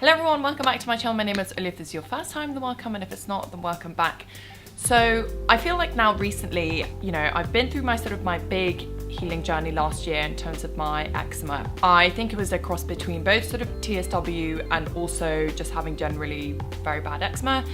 Hello everyone, welcome back to my channel. My name is Oli. If this is your first time, then welcome, and if it's not, then welcome back. So I feel like now recently, I've been through my big healing journey last year in terms of my eczema. I think it was a cross between both sort of TSW and also just having generally very bad eczema.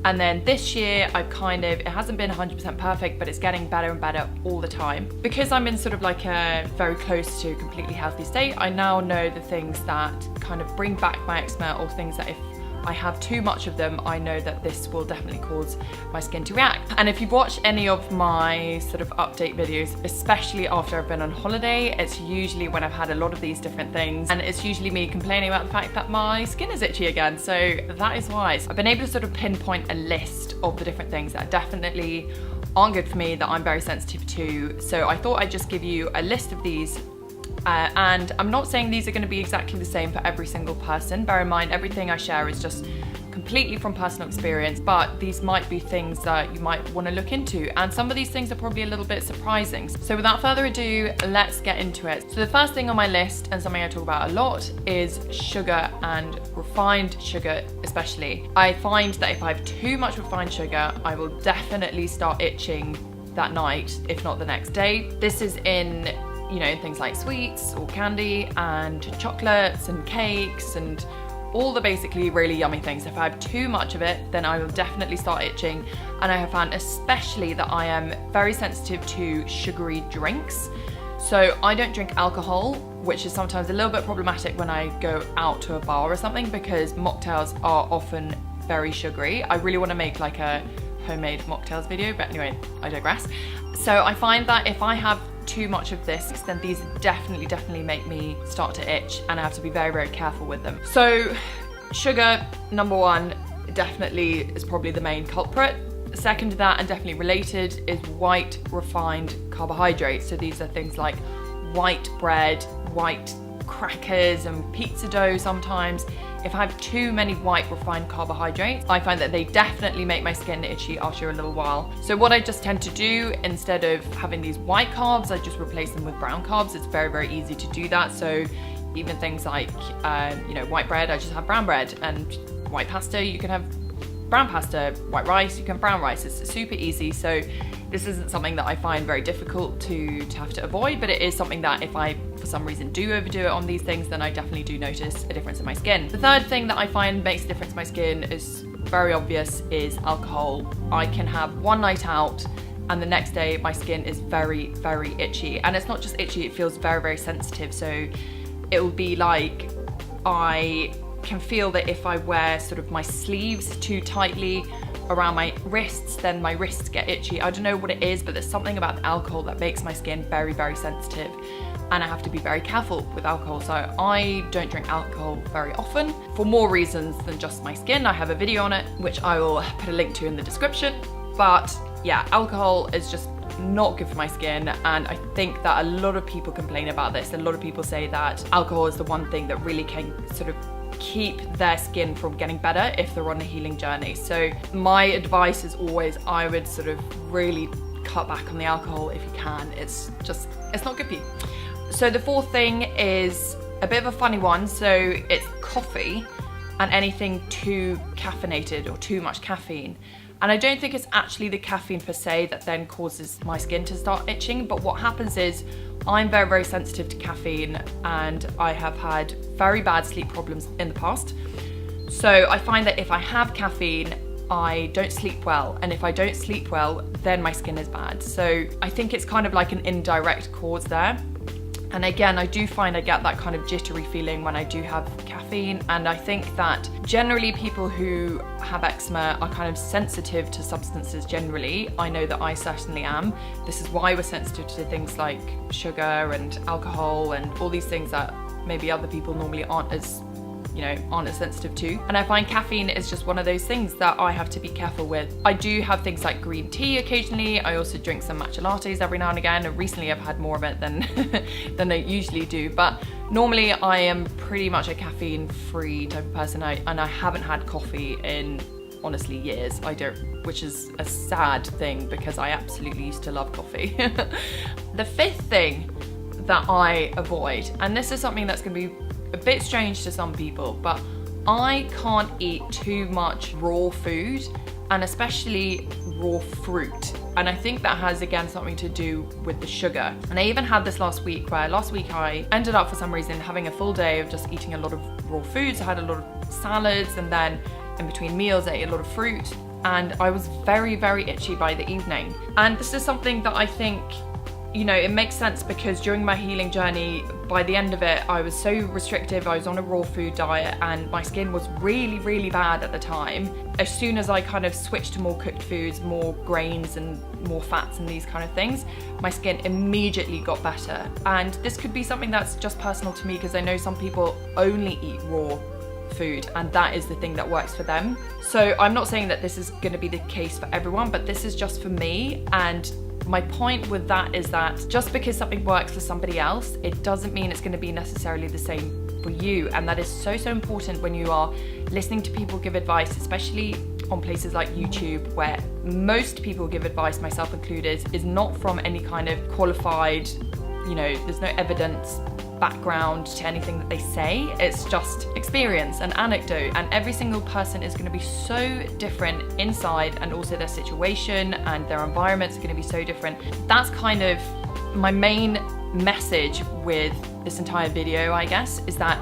And then this year it hasn't been 100% perfect, but it's getting better and better all the time. Because I'm in sort of like a very close to completely healthy state, I now know the things that kind of bring back my eczema, or things that if I have too much of them, I know that this will definitely cause my skin to react. And if you've watched any of my sort of update videos, especially after I've been on holiday, it's usually when I've had a lot of these different things, and it's usually me complaining about the fact that my skin is itchy again. So that is why. So I've been able to sort of pinpoint a list of the different things that definitely aren't good for me, that I'm very sensitive to. So I thought I'd just give you a list of these. And I'm not saying these are going to be exactly the same for every single person. Bear in mind, everything I share is just completely from personal experience, but these might be things that you might want to look into, and some of these things are probably a little bit surprising. So without further ado, let's get into it. So the first thing on my list, and something I talk about a lot, is sugar, and refined sugar especially. I find that if I have too much refined sugar, I will definitely start itching that night, if not the next day. This is in things like sweets or candy and chocolates and cakes and all the basically really yummy things. If I have too much of it, then I will definitely start itching. And I have found especially that I am very sensitive to sugary drinks. So I don't drink alcohol, which is sometimes a little bit problematic when I go out to a bar or something, because mocktails are often very sugary. I really want to make like a homemade mocktails video, but anyway, I digress. So I find that if I have too much of this, then these definitely make me start to itch, and I have to be very careful with them. So sugar, number one, definitely is probably the main culprit. Second to that, and definitely related, is white refined carbohydrates. So these are things like white bread, white crackers, and pizza dough sometimes. If I have too many white refined carbohydrates, I find that they definitely make my skin itchy after a little while. So what I just tend to do, instead of having these white carbs, I just replace them with brown carbs. It's very easy to do that. So even things like, white bread, I just have brown bread, and white pasta, you can have brown pasta. White rice, you can have brown rice. It's super easy. So this isn't something that I find very difficult to have to avoid, but it is something that if I, for some reason, do overdo it on these things, then I definitely do notice a difference in my skin. The third thing that I find makes a difference in my skin is very obvious, is alcohol. I can have one night out and the next day my skin is very itchy. And it's not just itchy, it feels very sensitive. So it will be like I can feel that if I wear sort of my sleeves too tightly around my wrists, then my wrists get itchy. I don't know what it is, but there's something about the alcohol that makes my skin very sensitive, and I have to be very careful with alcohol. So I don't drink alcohol very often for more reasons than just my skin. I have a video on it, which I will put a link to in the description. But yeah, alcohol is just not good for my skin, and I think that a lot of people complain about this. A lot of people say that alcohol is the one thing that really can sort of keep their skin from getting better if they're on a healing journey. So my advice is always, I would sort of really cut back on the alcohol if you can. It's not good for you. So the fourth thing is a bit of a funny one. So it's coffee and anything too caffeinated or too much caffeine. And I don't think it's actually the caffeine per se that then causes my skin to start itching, but what happens is I'm very sensitive to caffeine, and I have had very bad sleep problems in the past. So I find that if I have caffeine, I don't sleep well, and if I don't sleep well, then my skin is bad. So I think it's kind of like an indirect cause there. And again, I do find I get that kind of jittery feeling when I do have caffeine. And I think that generally people who have eczema are kind of sensitive to substances generally. I know that I certainly am. This is why we're sensitive to things like sugar and alcohol and all these things that maybe other people normally aren't as sensitive to. And I find caffeine is just one of those things that I have to be careful with. I do have things like green tea occasionally. I also drink some matcha lattes every now and again, and recently I've had more of it than I usually do. But normally I am pretty much a caffeine-free type of person, and I haven't had coffee in honestly years. I don't, which is a sad thing because I absolutely used to love coffee. The fifth thing that I avoid, and this is something that's going to be a bit strange to some people, but I can't eat too much raw food, and especially raw fruit. And I think that has, again, something to do with the sugar. And I even had this last week, where last week I ended up for some reason having a full day of just eating a lot of raw foods. I had a lot of salads, and then in between meals I ate a lot of fruit, and I was very, very itchy by the evening. And this is something that I think, you know, it makes sense, because during my healing journey, by the end of it, I was so restrictive. I was on a raw food diet and my skin was really, really bad at the time. As soon as I kind of switched to more cooked foods, more grains and more fats and these kind of things, my skin immediately got better. And this could be something that's just personal to me, because I know some people only eat raw food and that is the thing that works for them. So I'm not saying that this is going to be the case for everyone, but this is just for me. And my point with that is that just because something works for somebody else, it doesn't mean it's going to be necessarily the same for you. And that is so, so important when you are listening to people give advice, especially on places like YouTube, where most people give advice, myself included, is not from any kind of qualified, you know, there's no evidence background to anything that they say. It's just experience and anecdote, and every single person is going to be so different inside, and also their situation and their environments are going to be so different. That's kind of my main message with this entire video, I guess, is that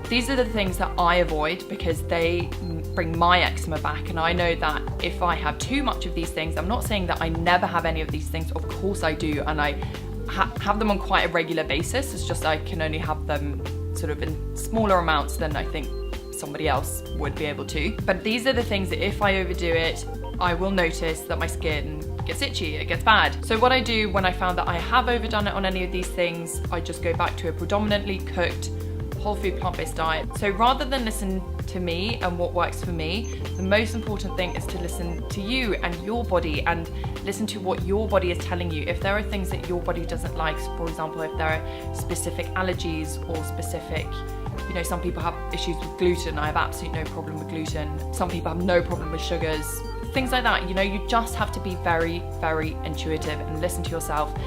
these are the things that I avoid because they bring my eczema back. And I know that if I have too much of these things, I'm not saying that I never have any of these things, of course I do, and I have them on quite a regular basis. It's just I can only have them sort of in smaller amounts than I think somebody else would be able to. But these are the things that if I overdo it, I will notice that my skin gets itchy, it gets bad. So what I do when I found that I have overdone it on any of these things, I just go back to a predominantly cooked, whole food, plant-based diet. So rather than listen to me and what works for me, the most important thing is to listen to you and your body, and listen to what your body is telling you. If there are things that your body doesn't like, for example, if there are specific allergies or specific, you know, some people have issues with gluten. I have absolutely no problem with gluten. Some people have no problem with sugars, things like that. You know, you just have to be very, very intuitive and listen to yourself.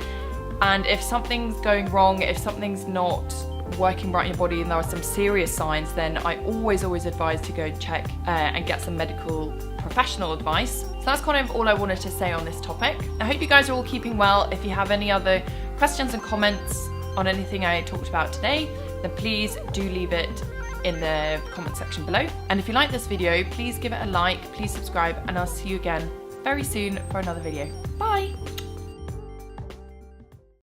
And if something's going wrong, if something's not working right in your body and there are some serious signs, then I always advise to go check and get some medical professional advice. So that's kind of all I wanted to say on this topic. I hope you guys are all keeping well. If you have any other questions and comments on anything I talked about today, then please do leave it in the comment section below. And if you like this video, please give it a like, please subscribe, and I'll see you again very soon for another video. Bye!